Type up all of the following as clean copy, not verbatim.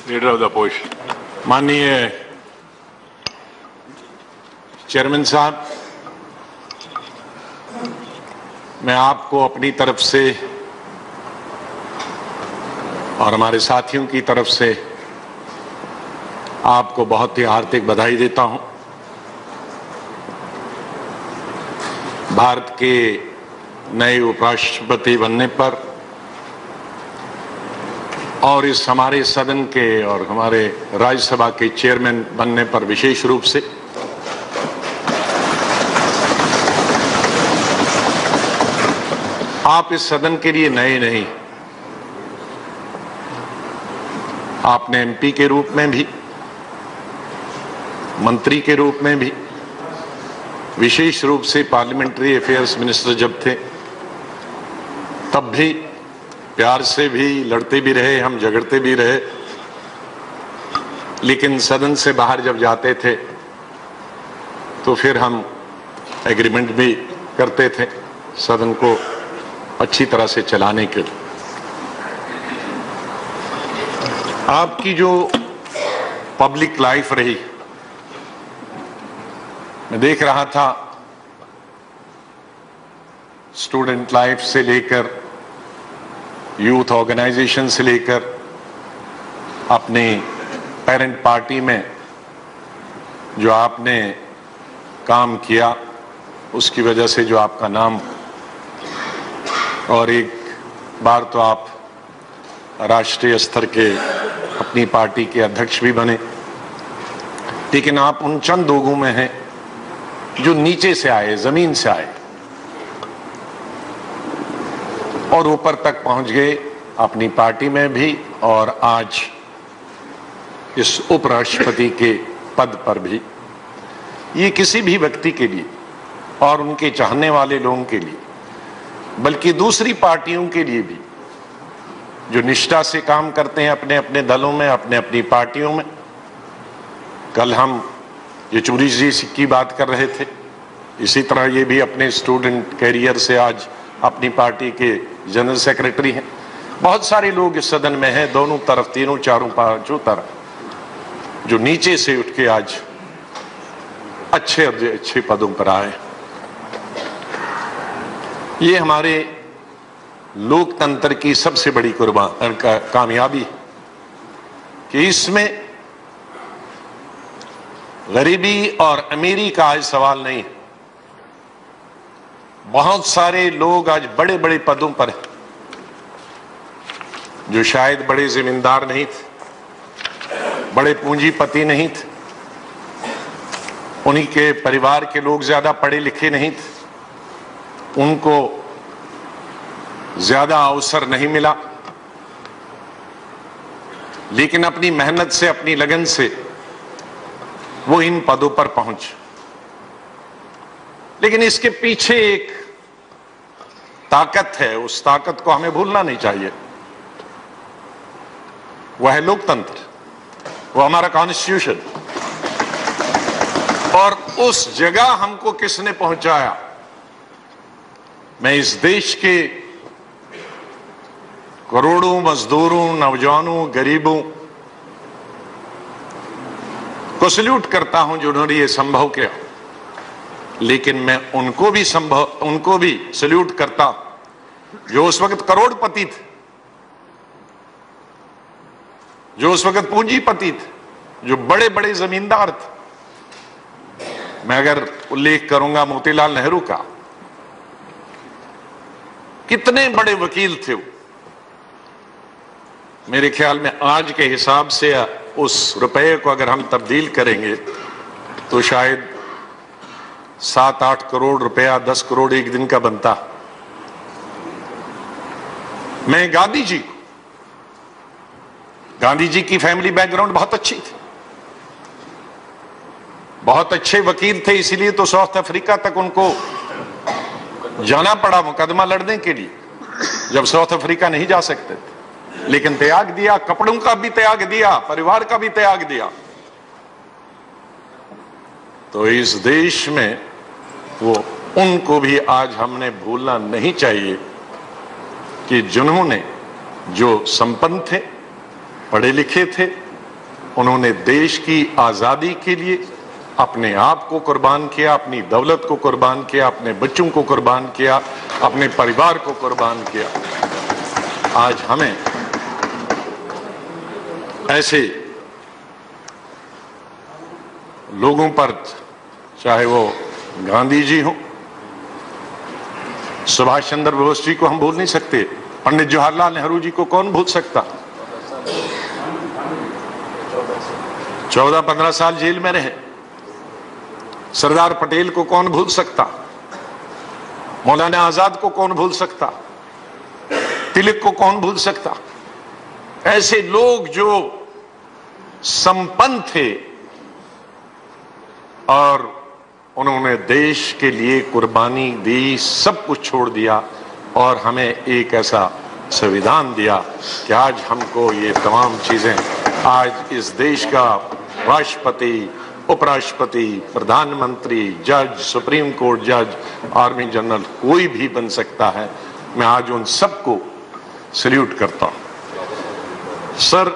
Leader of the opposition. माननीय chairman साहब, मैं आपको अपनी तरफ से और हमारे साथियों की तरफ से आपको बहुत ही हार्दिक बधाई देता हूं। भारत के नए उपराष्ट्रपति बनने पर और इस हमारे सदन के और हमारे राज्यसभा के चेयरमैन बनने पर विशेष रूप से आप इस सदन के लिए नए नहीं, आपने एमपी के रूप में भी, मंत्री के रूप में भी, विशेष रूप से पार्लियामेंट्री अफेयर्स मिनिस्टर जब थे तब भी प्यार से भी लड़ते भी रहे, हम झगड़ते भी रहे, लेकिन सदन से बाहर जब जाते थे तो फिर हम एग्रीमेंट भी करते थे सदन को अच्छी तरह से चलाने के लिए। आपकी जो पब्लिक लाइफ रही, मैं देख रहा था, स्टूडेंट लाइफ से लेकर यूथ ऑर्गेनाइजेशन से लेकर अपनी पेरेंट पार्टी में जो आपने काम किया उसकी वजह से जो आपका नाम, और एक बार तो आप राष्ट्रीय स्तर के अपनी पार्टी के अध्यक्ष भी बने, लेकिन आप उन चंद लोगों में हैं जो नीचे से आए, जमीन से आए और ऊपर तक पहुंच गए अपनी पार्टी में भी और आज इस उपराष्ट्रपति के पद पर भी। ये किसी भी व्यक्ति के लिए और उनके चाहने वाले लोगों के लिए, बल्कि दूसरी पार्टियों के लिए भी जो निष्ठा से काम करते हैं अपने अपने दलों में, अपने अपनी पार्टियों में। कल हम येचुरी जी की बात कर रहे थे, इसी तरह ये भी अपने स्टूडेंट कैरियर से आज अपनी पार्टी के जनरल सेक्रेटरी हैं। बहुत सारे लोग इस सदन में हैं, दोनों तरफ, तीनों चारों पांचों तरफ, जो नीचे से उठ के आज अच्छे अच्छे पदों पर आए। ये हमारे लोकतंत्र की सबसे बड़ी कामयाबी कि इसमें गरीबी और अमीरी का आज सवाल नहीं है। बहुत सारे लोग आज बड़े बड़े पदों पर हैं जो शायद बड़े जिम्मेदार नहीं थे, बड़े पूंजीपति नहीं थे, उन्हीं के परिवार के लोग ज्यादा पढ़े लिखे नहीं थे, उनको ज्यादा अवसर नहीं मिला, लेकिन अपनी मेहनत से, अपनी लगन से वो इन पदों पर पहुंचे। लेकिन इसके पीछे एक ताकत है, उस ताकत को हमें भूलना नहीं चाहिए। वह है लोकतंत्र, वो हमारा कॉन्स्टिट्यूशन। और उस जगह हमको किसने पहुंचाया? मैं इस देश के करोड़ों मजदूरों, नौजवानों, गरीबों को सल्यूट करता हूं जिन्होंने ये संभव किया, लेकिन मैं उनको भी सल्यूट करता जो उस वक्त करोड़पति थे, जो उस वक्त पूंजीपति थे, जो बड़े बड़े जमींदार थे। मैं अगर उल्लेख करूंगा मोतीलाल नेहरू का, कितने बड़े वकील थे वो। मेरे ख्याल में आज के हिसाब से उस रुपए को अगर हम तब्दील करेंगे तो शायद 7-8 करोड़ रुपया, 10 करोड़ एक दिन का बनता। मैं गांधी जी की फैमिली बैकग्राउंड बहुत अच्छी थी, बहुत अच्छे वकील थे, इसीलिए तो साउथ अफ्रीका तक उनको जाना पड़ा मुकदमा लड़ने के लिए, जब साउथ अफ्रीका नहीं जा सकते थे। लेकिन त्याग दिया, कपड़ों का भी त्याग दिया, परिवार का भी त्याग दिया। तो इस देश में वो उनको भी आज हमने भूलना नहीं चाहिए कि जिन्होंने, जो संपन्न थे, पढ़े लिखे थे, उन्होंने देश की आजादी के लिए अपने आप को कुर्बान किया, अपनी दौलत को कुर्बान किया, अपने बच्चों को कुर्बान किया, अपने परिवार को कुर्बान किया। आज हमें ऐसे लोगों पर, चाहे वो गांधी जी हो, सुभाष चंद्र बोस जी को हम भूल नहीं सकते, पंडित जवाहरलाल नेहरू जी को कौन भूल सकता। 14-15 साल जेल में रहे। सरदार पटेल को कौन भूल सकता, मौलाना आजाद को कौन भूल सकता, तिलक को कौन भूल सकता। ऐसे लोग जो संपन्न थे और उन्होंने देश के लिए कुर्बानी दी, सब कुछ छोड़ दिया और हमें एक ऐसा संविधान दिया कि आज हमको ये तमाम चीजें, आज इस देश का राष्ट्रपति, उपराष्ट्रपति, प्रधानमंत्री, जज, सुप्रीम कोर्ट जज, आर्मी जनरल, कोई भी बन सकता है। मैं आज उन सबको सैल्यूट करता हूं। सर,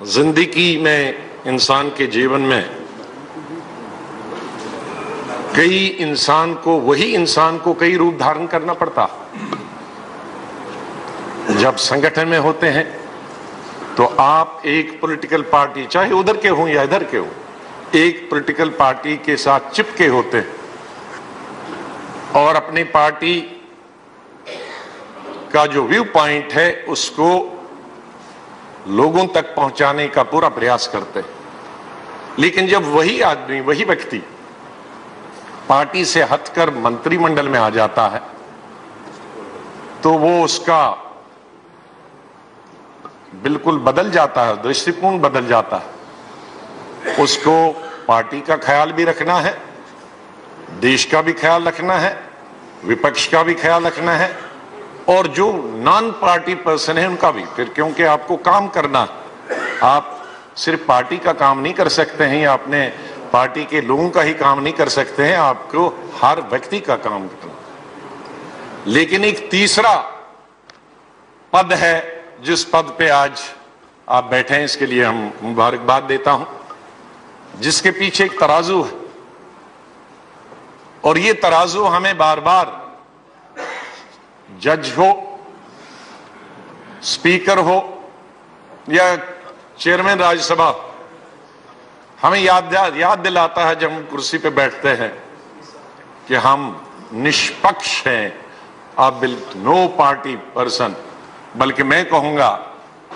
जिंदगी में, इंसान के जीवन में वही इंसान को कई रूप धारण करना पड़ता। जब संगठन में होते हैं तो आप एक पॉलिटिकल पार्टी, चाहे उधर के हों या इधर के हों, एक पॉलिटिकल पार्टी के साथ चिपके होते हैं और अपनी पार्टी का जो व्यू पॉइंट है उसको लोगों तक पहुंचाने का पूरा प्रयास करते हैं। लेकिन जब वही आदमी, वही व्यक्ति पार्टी से हटकर मंत्रिमंडल में आ जाता है तो वो उसका बिल्कुल बदल जाता है, दृष्टिकोण बदल जाता है। उसको पार्टी का ख्याल भी रखना है, देश का भी ख्याल रखना है, विपक्ष का भी ख्याल रखना है और जो नॉन पार्टी पर्सन है उनका भी। फिर क्योंकि आपको काम करना, आप सिर्फ पार्टी का काम नहीं कर सकते हैं या अपने पार्टी के लोगों का ही काम नहीं कर सकते हैं, आपको हर व्यक्ति का काम करना। लेकिन एक तीसरा पद है जिस पद पे आज आप बैठे हैं, इसके लिए हम मुबारकबाद देता हूं, जिसके पीछे एक तराजू है और ये तराजू हमें बार बार जज हो, स्पीकर हो या चेयरमैन राज्यसभा, हमें याद दिलाता है जब हम कुर्सी पे बैठते हैं कि हम निष्पक्ष हैं, आप नो पार्टी पर्सन। बल्कि मैं कहूंगा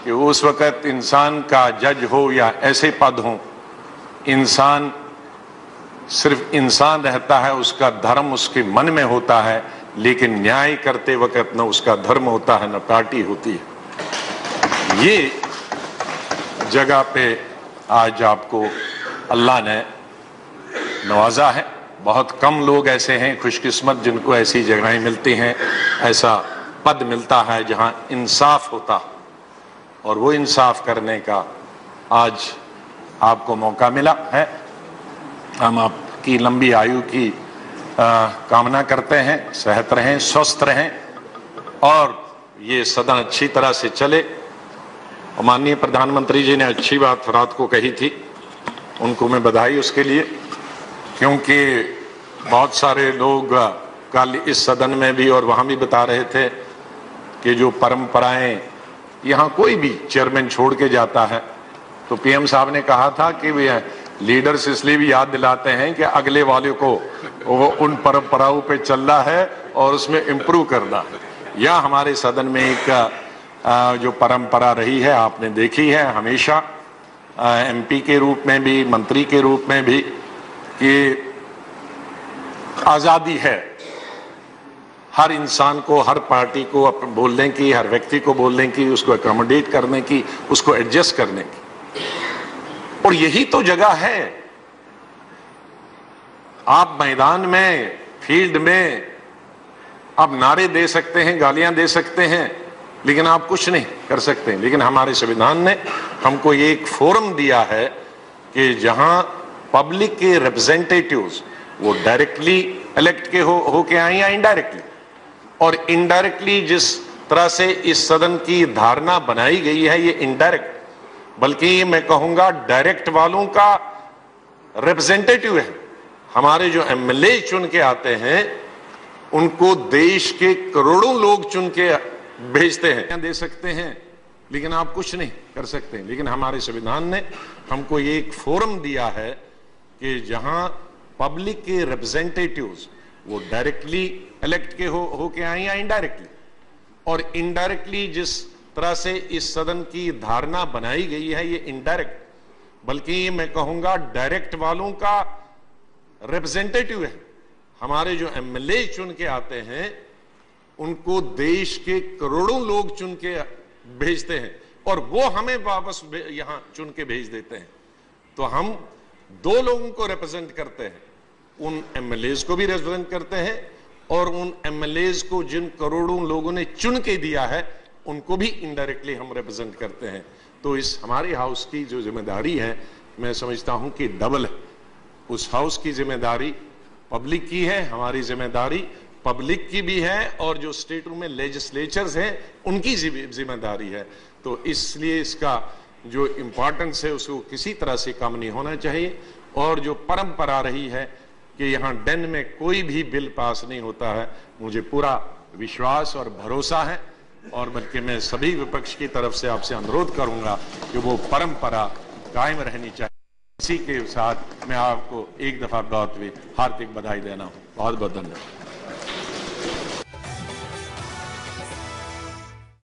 कि उस वक्त इंसान का जज हो या ऐसे पद हो, इंसान सिर्फ इंसान रहता है, उसका धर्म उसके मन में होता है, लेकिन न्याय करते वक्त न उसका धर्म होता है न पार्टी होती है। ये जगह पे आज आपको अल्लाह ने नवाजा है। बहुत कम लोग ऐसे हैं खुशकिस्मत जिनको ऐसी जगहें मिलती हैं, ऐसा पद मिलता है जहां इंसाफ होता, और वो इंसाफ करने का आज आपको मौका मिला है। हम आपकी लंबी आयु की कामना करते हैं, सेहत रहें, स्वस्थ रहें और ये सदन अच्छी तरह से चले। और माननीय प्रधानमंत्री जी ने अच्छी बात रात को कही थी, उनको मैं बधाई उसके लिए, क्योंकि बहुत सारे लोग कल इस सदन में भी और वहां भी बता रहे थे कि जो परंपराएं यहाँ कोई भी चेयरमैन छोड़ के जाता है, तो पीएम साहब ने कहा था कि वे लीडर्स इसलिए भी याद दिलाते हैं कि अगले वाले को वो उन परंपराओं पे चलना है और उसमें इम्प्रूव करना है। यह हमारे सदन में एक जो परंपरा रही है, आपने देखी है हमेशा, एमपी के रूप में भी, मंत्री के रूप में भी, कि आजादी है हर इंसान को, हर पार्टी को बोलने की, हर व्यक्ति को बोलने की, उसको अकोमोडेट करने की, उसको एडजस्ट करने की। और यही तो जगह है। आप मैदान में, फील्ड में आप नारे दे सकते हैं, गालियां दे सकते हैं, लेकिन आप कुछ नहीं कर सकते। लेकिन हमारे संविधान ने हमको ये एक फोरम दिया है कि जहां पब्लिक के रिप्रेजेंटेटिव्स, वो डायरेक्टली इलेक्ट के होके आए या इनडायरेक्टली, और इनडायरेक्टली जिस तरह से इस सदन की धारणा बनाई गई है, ये इनडायरेक्ट, बल्कि मैं कहूंगा डायरेक्ट वालों का रिप्रेजेंटेटिव है। हमारे जो एमएलए चुन के आते हैं उनको देश के करोड़ों लोग चुन के भेजते हैं। दे सकते हैं लेकिन आप कुछ नहीं कर सकते। लेकिन हमारे संविधान ने हमको ये एक फोरम दिया है कि जहां पब्लिक के रिप्रेजेंटेटिव्स वो डायरेक्टली इलेक्ट के होके आए या इनडायरेक्टली, और इनडायरेक्टली जिस तरह से इस सदन की धारणा बनाई गई है ये इनडायरेक्ट, बल्कि मैं कहूंगा डायरेक्ट वालों का रिप्रेजेंटेटिव है। हमारे जो एमएलए चुन के आते हैं उनको देश के करोड़ों लोग चुन के भेजते हैं और वो हमें वापस यहां चुन के भेज देते हैं। तो हम दो लोगों को रिप्रेजेंट करते हैं, उन एमएलएज को भी रिप्रेजेंट करते हैं और उन एमएलएज को जिन करोड़ों लोगों ने चुन के दिया है उनको भी इनडायरेक्टली हम रिप्रेजेंट करते हैं। तो इस हमारी हाउस की जो जिम्मेदारी है मैं समझता हूं कि डबल है। उस हाउस की जिम्मेदारी पब्लिक की है, हमारी जिम्मेदारी पब्लिक की भी है, और जो स्टेट में लेजिस्लेचर्स हैं उनकी जिम्मेदारी है। तो इसलिए इसका जो इंपॉर्टेंस है उसको किसी तरह से कम नहीं होना चाहिए। और जो परंपरा रही है कि यहाँ डेन में कोई भी बिल पास नहीं होता है, मुझे पूरा विश्वास और भरोसा है, और बल्कि मैं सभी विपक्ष की तरफ से आपसे अनुरोध करूंगा कि वो परंपरा कायम रहनी चाहिए। इसी के साथ मैं आपको एक दफा बहुत हार्दिक बधाई देना हूं। बहुत बहुत धन्यवाद।